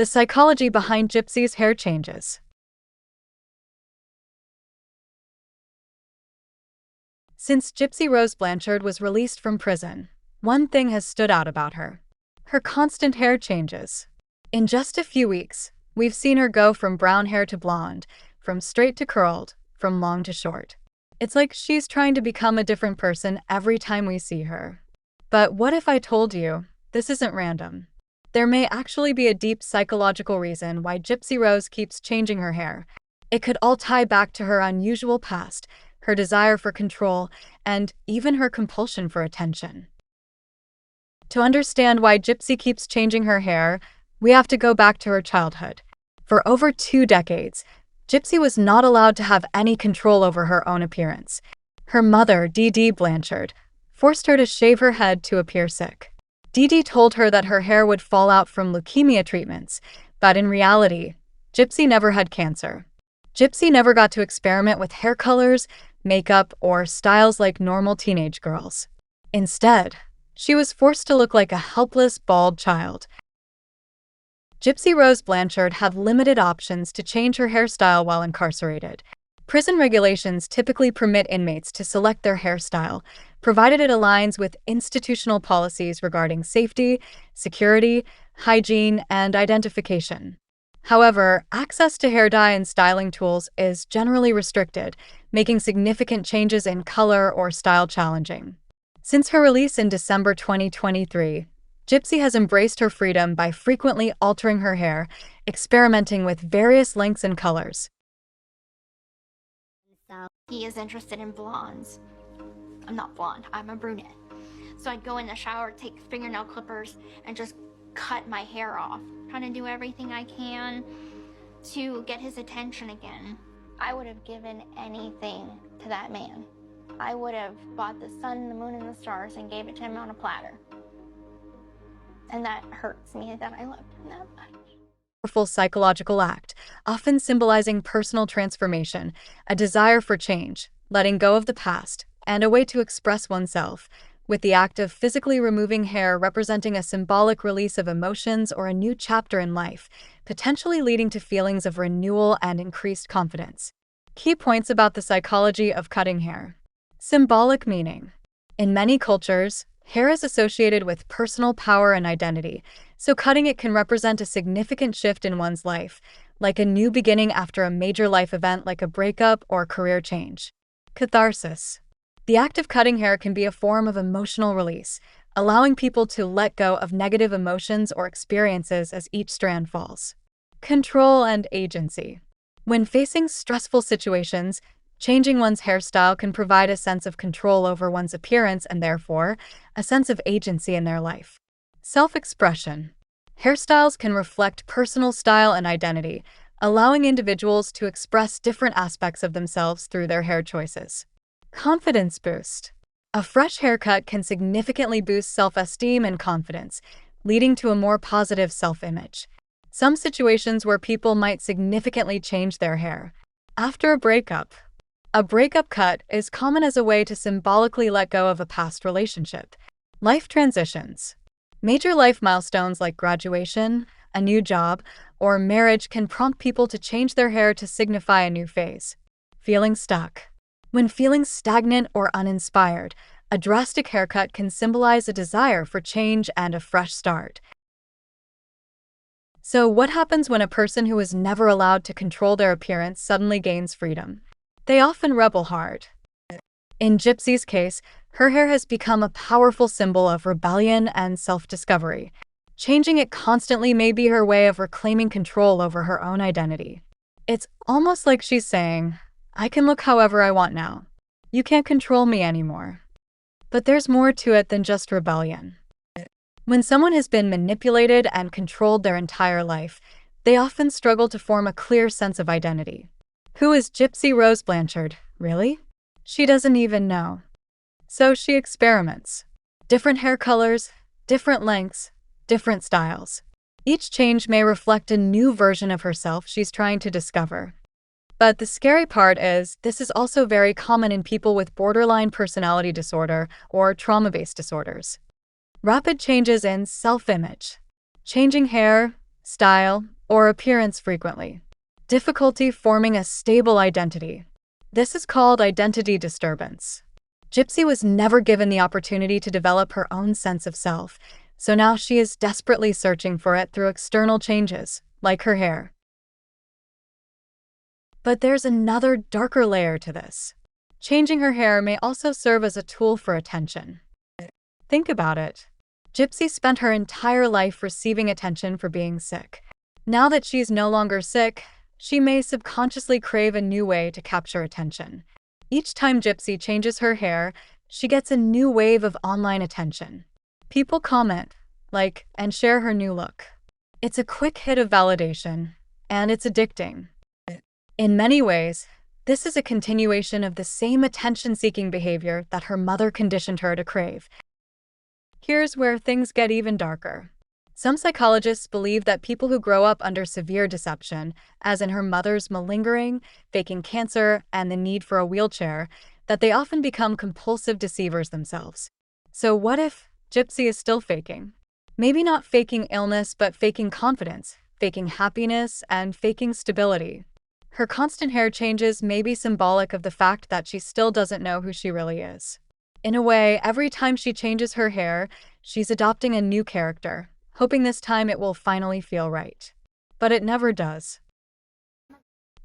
The psychology behind Gypsy's hair changes. Since Gypsy Rose Blanchard was released from prison, one thing has stood out about her: her constant hair changes. In just a few weeks, we've seen her go from brown hair to blonde, from straight to curled, from long to short. It's like she's trying to become a different person every time we see her. But what if I told you this isn't random? There may actually be a deep psychological reason why Gypsy Rose keeps changing her hair. It could all tie back to her unusual past, her desire for control, and even her compulsion for attention. To understand why Gypsy keeps changing her hair, we have to go back to her childhood. For over 2 decades, Gypsy was not allowed to have any control over her own appearance. Her mother, Dee Dee Blanchard, forced her to shave her head to appear sick. Dee Dee told her that her hair would fall out from leukemia treatments, but in reality, Gypsy never had cancer. Gypsy never got to experiment with hair colors, makeup, or styles like normal teenage girls. Instead, she was forced to look like a helpless, bald child. Gypsy Rose Blanchard had limited options to change her hairstyle while incarcerated. Prison regulations typically permit inmates to select their hairstyle, provided it aligns with institutional policies regarding safety, security, hygiene, and identification. However, access to hair dye and styling tools is generally restricted, making significant changes in color or style challenging. Since her release in December 2023, Gypsy has embraced her freedom by frequently altering her hair, experimenting with various lengths and colors. So he is interested in blondes. I'm not blonde, I'm a brunette. So I'd go in the shower, take fingernail clippers, and just cut my hair off, trying to do everything I can to get his attention again. I would have given anything to that man. I would have bought the sun, the moon, and the stars and gave it to him on a platter. And that hurts me that I loved him that much. Powerful psychological act, often symbolizing personal transformation, a desire for change, letting go of the past, and a way to express oneself, with the act of physically removing hair representing a symbolic release of emotions or a new chapter in life, potentially leading to feelings of renewal and increased confidence. Key points about the psychology of cutting hair. Symbolic meaning. In many cultures, hair is associated with personal power and identity, so cutting it can represent a significant shift in one's life, like a new beginning after a major life event like a breakup or career change. Catharsis. The act of cutting hair can be a form of emotional release, allowing people to let go of negative emotions or experiences as each strand falls. Control and agency. When facing stressful situations, changing one's hairstyle can provide a sense of control over one's appearance and therefore, a sense of agency in their life. Self-expression. Hairstyles can reflect personal style and identity, allowing individuals to express different aspects of themselves through their hair choices. Confidence boost. A fresh haircut can significantly boost self-esteem and confidence, leading to a more positive self-image. Some situations where people might significantly change their hair. After a breakup cut is common as a way to symbolically let go of a past relationship. Life transitions. Major life milestones like graduation, a new job, or marriage can prompt people to change their hair to signify a new phase. Feeling stuck. When feeling stagnant or uninspired, a drastic haircut can symbolize a desire for change and a fresh start. So, what happens when a person who was never allowed to control their appearance suddenly gains freedom? They often rebel hard. In Gypsy's case, her hair has become a powerful symbol of rebellion and self-discovery. Changing it constantly may be her way of reclaiming control over her own identity. It's almost like she's saying, I can look however I want now. You can't control me anymore. But there's more to it than just rebellion. When someone has been manipulated and controlled their entire life, they often struggle to form a clear sense of identity. Who is Gypsy Rose Blanchard, really? She doesn't even know. So she experiments. Different hair colors, different lengths, different styles. Each change may reflect a new version of herself she's trying to discover. But the scary part is, this is also very common in people with borderline personality disorder or trauma-based disorders. Rapid changes in self-image. Changing hair, style, or appearance frequently. Difficulty forming a stable identity. This is called identity disturbance. Gypsy was never given the opportunity to develop her own sense of self, so now she is desperately searching for it through external changes, like her hair. But there's another darker layer to this. Changing her hair may also serve as a tool for attention. Think about it. Gypsy spent her entire life receiving attention for being sick. Now that she's no longer sick, she may subconsciously crave a new way to capture attention. Each time Gypsy changes her hair, she gets a new wave of online attention. People comment, like, and share her new look. It's a quick hit of validation, and it's addicting. In many ways, this is a continuation of the same attention-seeking behavior that her mother conditioned her to crave. Here's where things get even darker. Some psychologists believe that people who grow up under severe deception, as in her mother's malingering, faking cancer, and the need for a wheelchair, that they often become compulsive deceivers themselves. So what if Gypsy is still faking? Maybe not faking illness, but faking confidence, faking happiness, and faking stability. Her constant hair changes may be symbolic of the fact that she still doesn't know who she really is. In a way, every time she changes her hair, she's adopting a new character, hoping this time it will finally feel right. But it never does.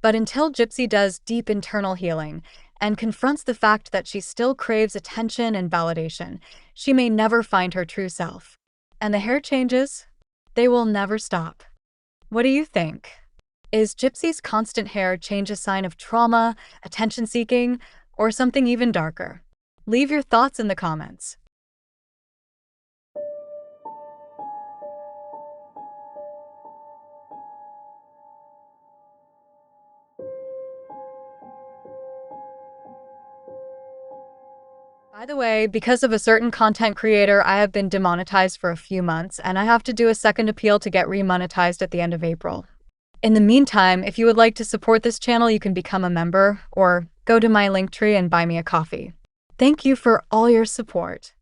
But until Gypsy does deep internal healing and confronts the fact that she still craves attention and validation, she may never find her true self. And the hair changes, they will never stop. What do you think? Is Gypsy's constant hair change a sign of trauma, attention-seeking, or something even darker? Leave your thoughts in the comments. By the way, because of a certain content creator, I have been demonetized for a few months, and I have to do a second appeal to get remonetized at the end of April. In the meantime, if you would like to support this channel, you can become a member or go to my Linktree and buy me a coffee. Thank you for all your support.